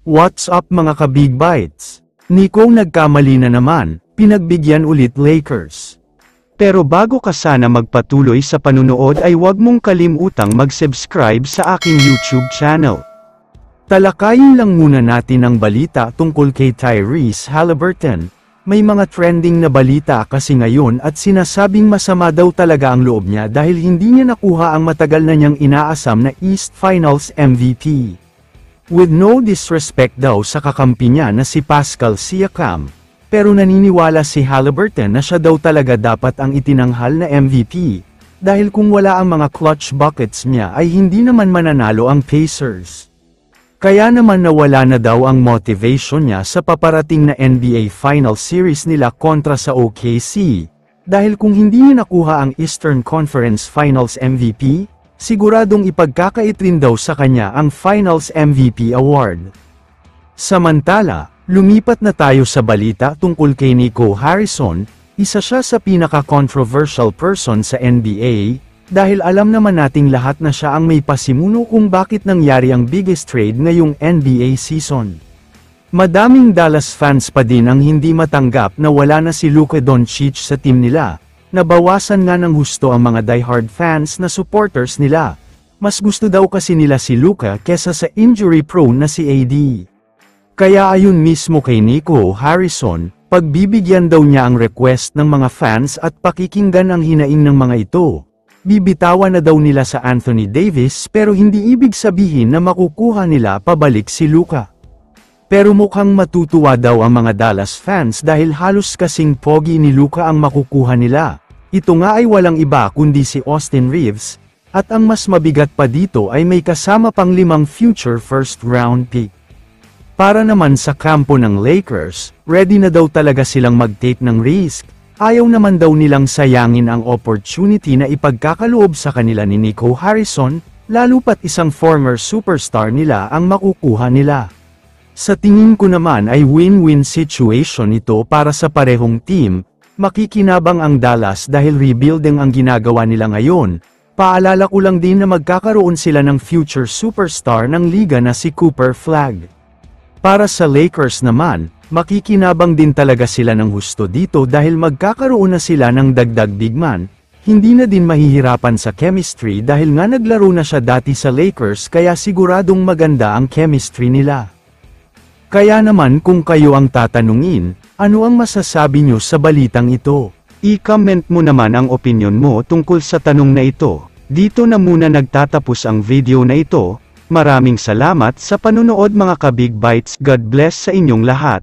What's up mga ka-Big Bites? Nico nagkamali na naman, pinagbigyan ulit Lakers. Pero bago ka sana magpatuloy sa panunood ay huwag mong kalimutang mag-subscribe sa aking YouTube channel. Talakayin lang muna natin ang balita tungkol kay Tyrese Haliburton. May mga trending na balita kasi ngayon at sinasabing masama daw talaga ang loob niya dahil hindi niya nakuha ang matagal na niyang inaasam na East Finals MVP. With no disrespect daw sa kakampi niya na si Pascal Siakam, pero naniniwala si Haliburton na siya daw talaga dapat ang itinanghal na MVP, dahil kung wala ang mga clutch buckets niya ay hindi naman mananalo ang Pacers. Kaya naman nawala na daw ang motivation niya sa paparating na NBA Final Series nila kontra sa OKC, dahil kung hindi niya nakuha ang Eastern Conference Finals MVP, siguradong ipagkakait rin daw sa kanya ang Finals MVP Award. Samantala, lumipat na tayo sa balita tungkol kay Nico Harrison, isa siya sa pinaka-controversial person sa NBA, dahil alam naman nating lahat na siya ang may pasimuno kung bakit nangyari ang biggest trade ngayong NBA season. Madaming Dallas fans pa din ang hindi matanggap na wala na si Luka Doncic sa team nila. Nabawasan nga ng husto ang mga diehard fans na supporters nila. Mas gusto daw kasi nila si Luka kesa sa injury-prone na si AD. Kaya ayon mismo kay Nico Harrison, pagbibigyan daw niya ang request ng mga fans at pakikinggan ang hinaing ng mga ito. Bibitawan na daw nila sa Anthony Davis pero hindi ibig sabihin na makukuha nila pabalik si Luka. Pero mukhang matutuwa daw ang mga Dallas fans dahil halos kasing pogi ni Luka ang makukuha nila. Ito nga ay walang iba kundi si Austin Reeves, at ang mas mabigat pa dito ay may kasama pang 5 future first round pick. Para naman sa kampo ng Lakers, ready na daw talaga silang mag-take ng risk, ayaw naman daw nilang sayangin ang opportunity na ipagkakaloob sa kanila ni Nico Harrison, lalo pat isang former superstar nila ang makukuha nila. Sa tingin ko naman ay win-win situation ito para sa parehong team. Makikinabang ang Dallas dahil rebuilding ang ginagawa nila ngayon. Paalala ko lang din na magkakaroon sila ng future superstar ng liga na si Cooper Flagg. Para sa Lakers naman, makikinabang din talaga sila ng husto dito dahil magkakaroon na sila ng dagdag bigman. Hindi na din mahihirapan sa chemistry dahil nga naglaro na siya dati sa Lakers kaya siguradong maganda ang chemistry nila. Kaya naman kung kayo ang tatanungin, ano ang masasabi nyo sa balitang ito? I-comment mo naman ang opinion mo tungkol sa tanong na ito. Dito na muna nagtatapos ang video na ito. Maraming salamat sa panunood mga ka-Big Bites. God bless sa inyong lahat.